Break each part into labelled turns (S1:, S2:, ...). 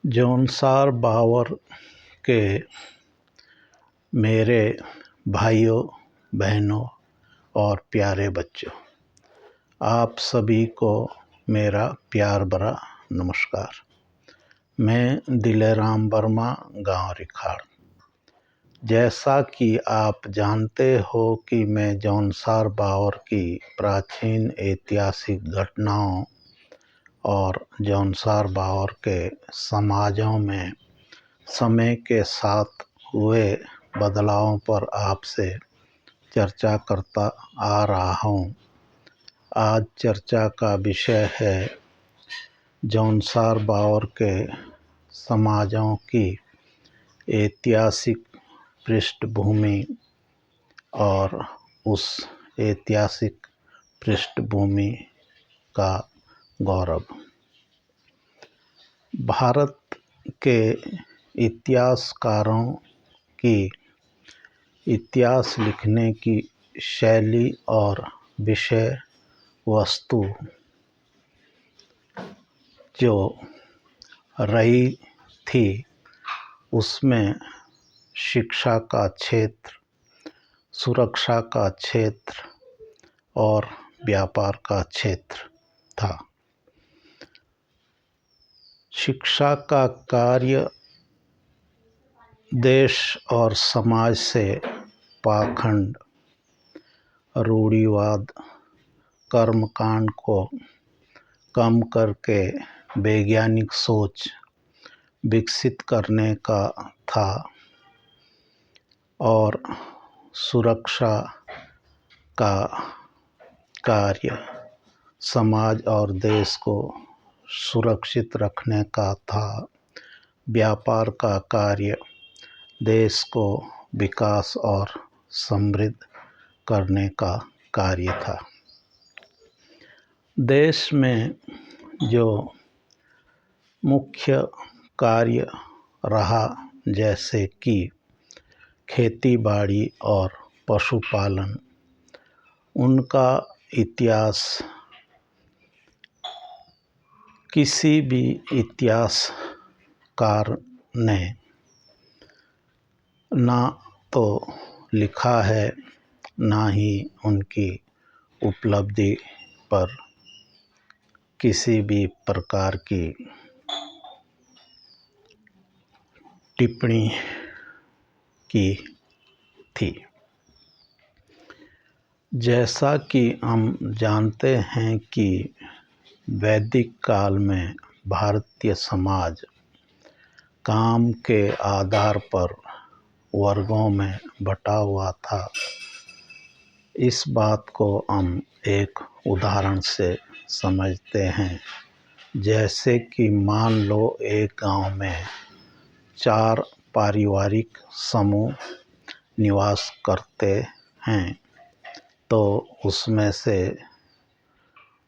S1: जौनसार बावर के मेरे भाइयों बहनों और प्यारे बच्चों, आप सभी को मेरा प्यार भरा नमस्कार। मैं दिलेराम वर्मा, गांव रिखाड़। जैसा कि आप जानते हो कि मैं जौनसार बावर की प्राचीन ऐतिहासिक घटनाओं और जौनसार बावर के समाजों में समय के साथ हुए बदलावों पर आपसे चर्चा करता आ रहा हूँ। आज चर्चा का विषय है जौनसार बावर के समाजों की ऐतिहासिक पृष्ठभूमि और उस ऐतिहासिक पृष्ठभूमि का गौरव। भारत के इतिहासकारों की इतिहास लिखने की शैली और विषय वस्तु जो रही थी उसमें शिक्षा का क्षेत्र, सुरक्षा का क्षेत्र और व्यापार का क्षेत्र था। शिक्षा का कार्य देश और समाज से पाखंड, रूढ़िवाद, कर्मकांड को कम करके वैज्ञानिक सोच विकसित करने का था और सुरक्षा का कार्य समाज और देश को सुरक्षित रखने का था। व्यापार का कार्य देश को विकास और समृद्ध करने का कार्य था। देश में जो मुख्य कार्य रहा, जैसे कि खेती बाड़ी और पशुपालन, उनका इतिहास किसी भी इतिहासकार ने ना तो लिखा है, ना ही उनकी उपलब्धि पर किसी भी प्रकार की टिप्पणी की थी। जैसा कि हम जानते हैं कि वैदिक काल में भारतीय समाज काम के आधार पर वर्गों में बटा हुआ था। इस बात को हम एक उदाहरण से समझते हैं। जैसे कि मान लो एक गांव में 4 पारिवारिक समूह निवास करते हैं, तो उसमें से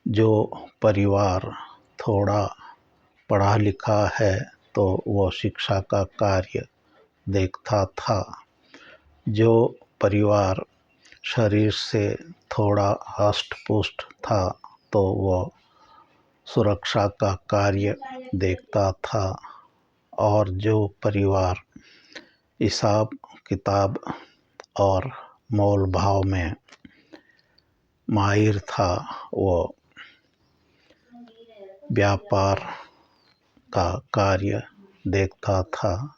S1: जो परिवार थोड़ा पढ़ा लिखा है तो वो शिक्षा का कार्य देखता था। जो परिवार शरीर से थोड़ा हष्ट-पुष्ट था तो वो सुरक्षा का कार्य देखता था, और जो परिवार हिसाब किताब और मोल भाव में माहिर था वो व्यापार का कार्य देखता था,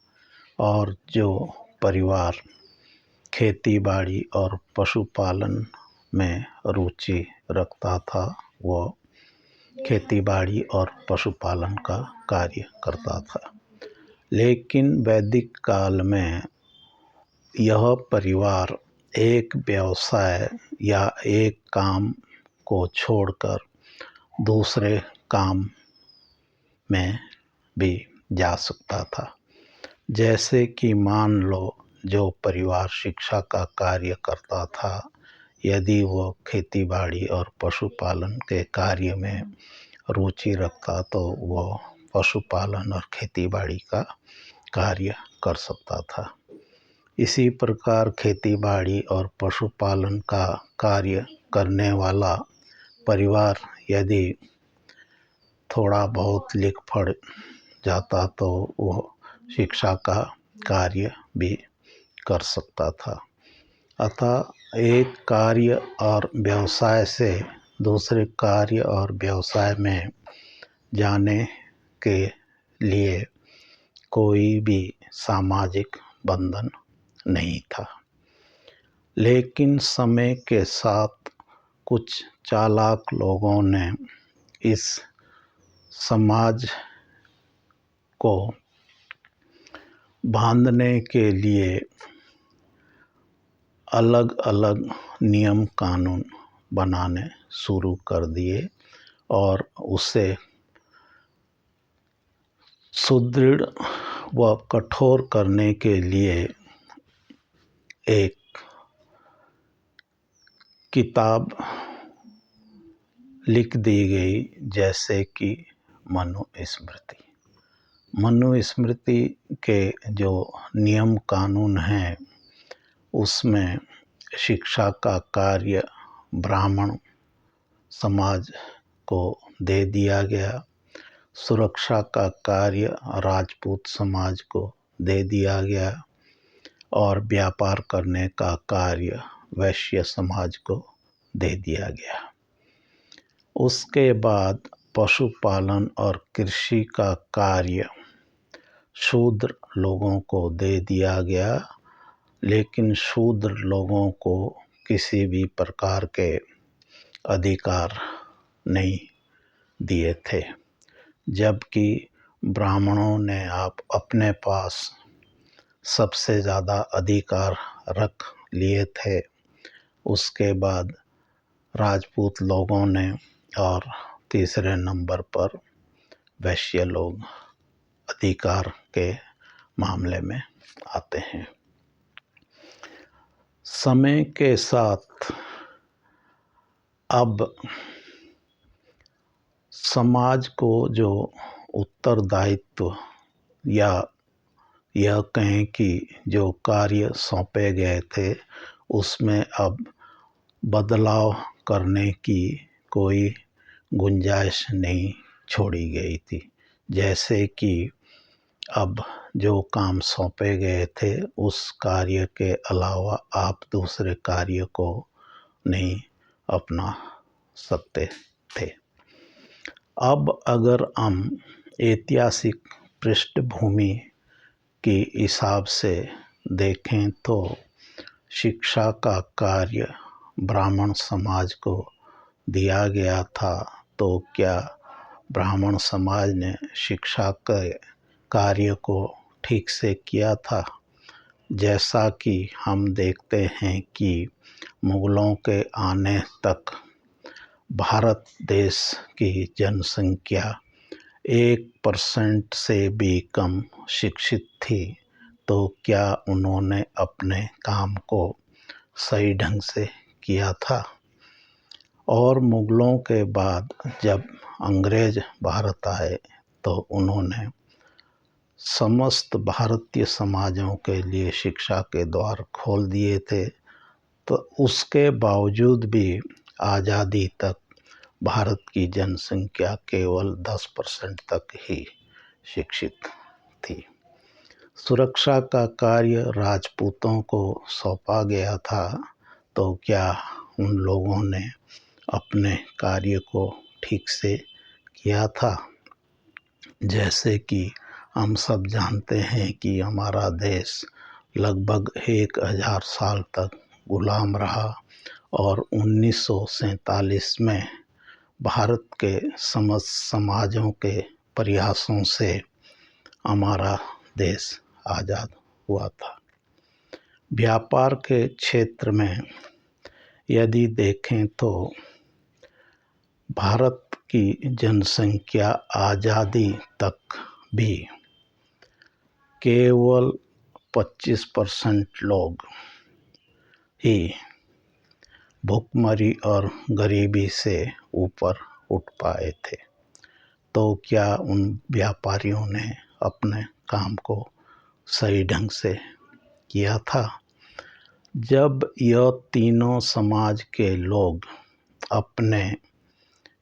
S1: और जो परिवार खेती बाड़ी और पशुपालन में रुचि रखता था वो खेती बाड़ी और पशुपालन का कार्य करता था। लेकिन वैदिक काल में यह परिवार एक व्यवसाय या एक काम को छोड़कर दूसरे काम में भी जा सकता था। जैसे कि मान लो जो परिवार शिक्षा का कार्य करता था, यदि वो खेती बाड़ी और पशुपालन के कार्य में रुचि रखता तो वो पशुपालन और खेती बाड़ी का कार्य कर सकता था। इसी प्रकार खेती बाड़ी और पशुपालन का कार्य करने वाला परिवार यदि थोड़ा बहुत लिख पढ़ जाता तो वो शिक्षा का कार्य भी कर सकता था। अतः एक कार्य और व्यवसाय से दूसरे कार्य और व्यवसाय में जाने के लिए कोई भी सामाजिक बंधन नहीं था। लेकिन समय के साथ कुछ चालाक लोगों ने इस समाज को बांधने के लिए अलग अलग नियम कानून बनाने शुरू कर दिए और उसे सुदृढ़ व कठोर करने के लिए एक किताब लिख दी गई, जैसे कि मनुस्मृति। मनुस्मृति के जो नियम कानून हैं उसमें शिक्षा का कार्य ब्राह्मण समाज को दे दिया गया, सुरक्षा का कार्य राजपूत समाज को दे दिया गया और व्यापार करने का कार्य वैश्य समाज को दे दिया गया। उसके बाद पशुपालन और कृषि का कार्य शूद्र लोगों को दे दिया गया, लेकिन शूद्र लोगों को किसी भी प्रकार के अधिकार नहीं दिए थे, जबकि ब्राह्मणों ने अपने पास सबसे ज़्यादा अधिकार रख लिए थे। उसके बाद राजपूत लोगों ने और तीसरे नंबर पर वैश्य लोग अधिकार के मामले में आते हैं। समय के साथ अब समाज को जो उत्तरदायित्व या यह कहें कि जो कार्य सौंपे गए थे उसमें अब बदलाव करने की कोई गुंजाइश नहीं छोड़ी गई थी। जैसे कि अब जो काम सौंपे गए थे उस कार्य के अलावा आप दूसरे कार्य को नहीं अपना सकते थे। अब अगर हम ऐतिहासिक पृष्ठभूमि के हिसाब से देखें तो शिक्षा का कार्य ब्राह्मण समाज को दिया गया था, तो क्या ब्राह्मण समाज ने शिक्षा के कार्य को ठीक से किया था? जैसा कि हम देखते हैं कि मुगलों के आने तक भारत देश की जनसंख्या 1% से भी कम शिक्षित थी, तो क्या उन्होंने अपने काम को सही ढंग से किया था? और मुगलों के बाद जब अंग्रेज भारत आए तो उन्होंने समस्त भारतीय समाजों के लिए शिक्षा के द्वार खोल दिए थे, तो उसके बावजूद भी आज़ादी तक भारत की जनसंख्या केवल 10% तक ही शिक्षित थी। सुरक्षा का कार्य राजपूतों को सौंपा गया था, तो क्या उन लोगों ने अपने कार्य को ठीक से किया था? जैसे कि हम सब जानते हैं कि हमारा देश लगभग 1000 साल तक गुलाम रहा और 1947 में भारत के समस्त समाजों के प्रयासों से हमारा देश आज़ाद हुआ था। व्यापार के क्षेत्र में यदि देखें तो भारत की जनसंख्या आज़ादी तक भी केवल 25% लोग ही भुखमरी और गरीबी से ऊपर उठ पाए थे। तो क्या उन व्यापारियों ने अपने काम को सही ढंग से किया था? जब यह तीनों समाज के लोग अपने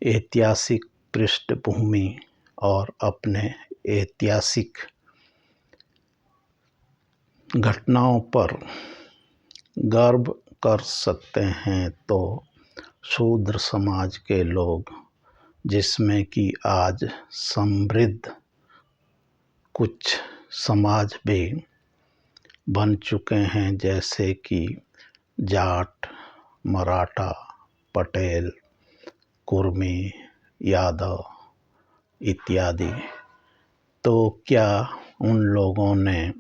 S1: ऐतिहासिक पृष्ठभूमि और अपने ऐतिहासिक घटनाओं पर गर्व कर सकते हैं, तो शूद्र समाज के लोग, जिसमें कि आज समृद्ध कुछ समाज भी बन चुके हैं, जैसे कि जाट, मराठा, पटेल, कुर्मी, यादव इत्यादि, तो क्या उन लोगों ने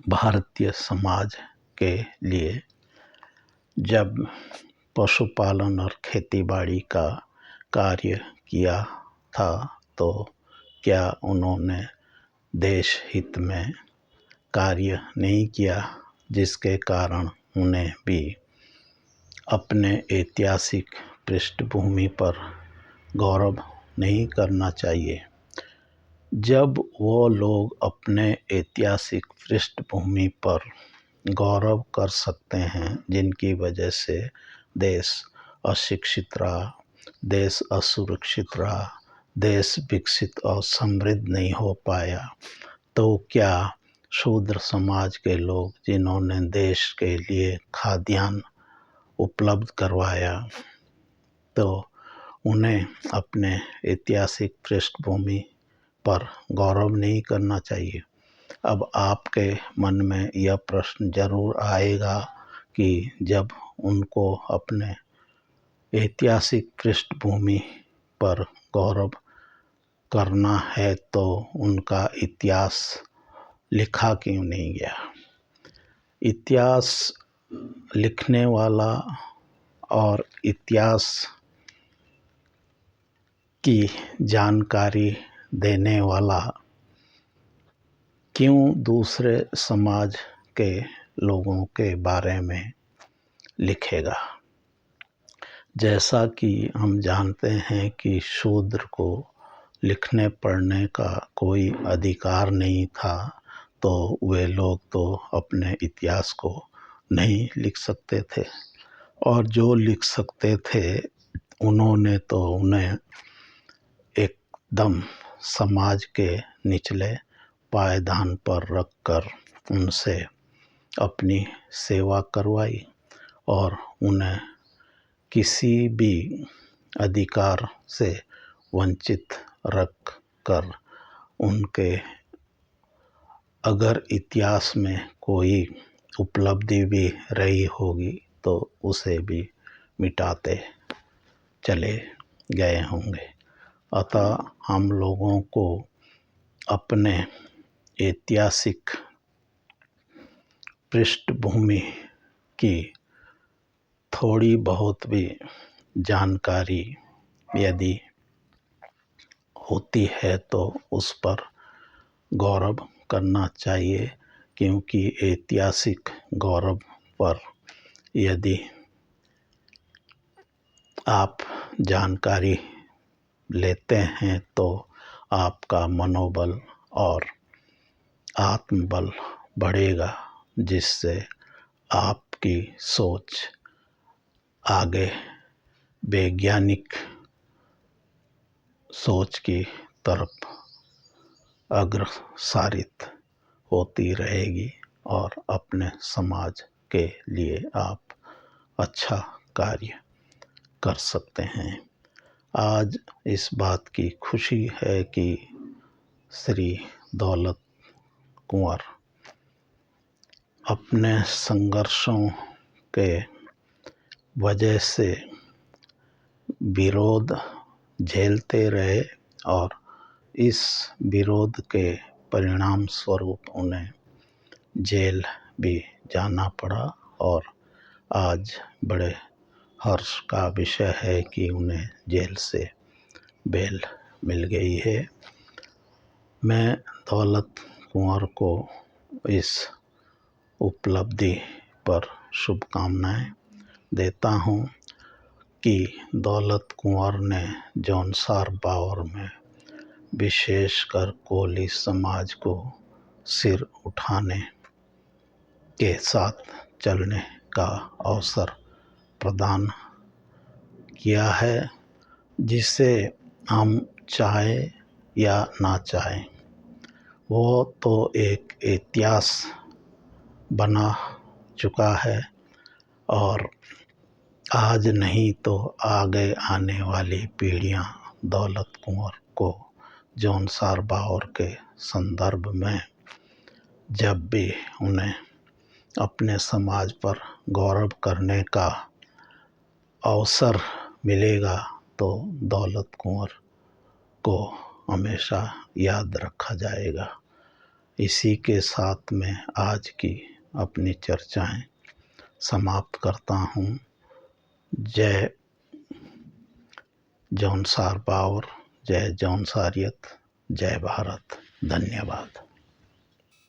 S1: भारतीय समाज के लिए जब पशुपालन और खेतीबाड़ी का कार्य किया था, तो क्या उन्होंने देश हित में कार्य नहीं किया, जिसके कारण उन्हें भी अपने ऐतिहासिक पृष्ठभूमि पर गौरव नहीं करना चाहिए? जब वो लोग अपने ऐतिहासिक पृष्ठभूमि पर गौरव कर सकते हैं, जिनकी वजह से देश अशिक्षित रहा, देश असुरक्षित रहा, देश विकसित और समृद्ध नहीं हो पाया, तो क्या शूद्र समाज के लोग, जिन्होंने देश के लिए खाद्यान्न उपलब्ध करवाया, तो उन्हें अपने ऐतिहासिक पृष्ठभूमि पर गौरव नहीं करना चाहिए? अब आपके मन में यह प्रश्न जरूर आएगा कि जब उनको अपने ऐतिहासिक पृष्ठभूमि पर गौरव करना है, तो उनका इतिहास लिखा क्यों नहीं गया? इतिहास लिखने वाला और इतिहास की जानकारी देने वाला क्यों दूसरे समाज के लोगों के बारे में लिखेगा? जैसा कि हम जानते हैं कि शूद्र को लिखने पढ़ने का कोई अधिकार नहीं था, तो वे लोग तो अपने इतिहास को नहीं लिख सकते थे, और जो लिख सकते थे उन्होंने तो उन्हें एकदम समाज के निचले पायदान पर रखकर उनसे अपनी सेवा करवाई और उन्हें किसी भी अधिकार से वंचित रख कर उनके अगर इतिहास में कोई उपलब्धि भी रही होगी तो उसे भी मिटाते चले गए होंगे। अतः हम लोगों को अपने ऐतिहासिक पृष्ठभूमि की थोड़ी बहुत भी जानकारी यदि होती है तो उस पर गौरव करना चाहिए, क्योंकि ऐतिहासिक गौरव पर यदि आप जानकारी लेते हैं तो आपका मनोबल और आत्मबल बढ़ेगा, जिससे आपकी सोच आगे वैज्ञानिक सोच की तरफ अग्रसारित होती रहेगी और अपने समाज के लिए आप अच्छा कार्य कर सकते हैं। आज इस बात की खुशी है कि श्री दौलत कुंवर अपने संघर्षों के वजह से विरोध झेलते रहे और इस विरोध के परिणाम स्वरूप उन्हें जेल भी जाना पड़ा, और आज बड़े हर्ष का विषय है कि उन्हें जेल से बेल मिल गई है। मैं दौलत कुंवर को इस उपलब्धि पर शुभकामनाएं देता हूं कि दौलत कुंवर ने जौनसार बावर में विशेषकर कोली समाज को सिर उठाने के साथ चलने का अवसर प्रदान किया है, जिसे हम चाहे या ना चाहें, वो तो एक इतिहास बना चुका है और आज नहीं तो आगे आने वाली पीढ़ियां दौलत कुंवर को जॉन सारबॉवर के संदर्भ में जब भी उन्हें अपने समाज पर गौरव करने का अवसर मिलेगा तो दौलत कुंवर को हमेशा याद रखा जाएगा। इसी के साथ मैं आज की अपनी चर्चाएं समाप्त करता हूँ। जय जॉन सारबॉवर, जय जॉन सारियत, जय भारत, धन्यवाद।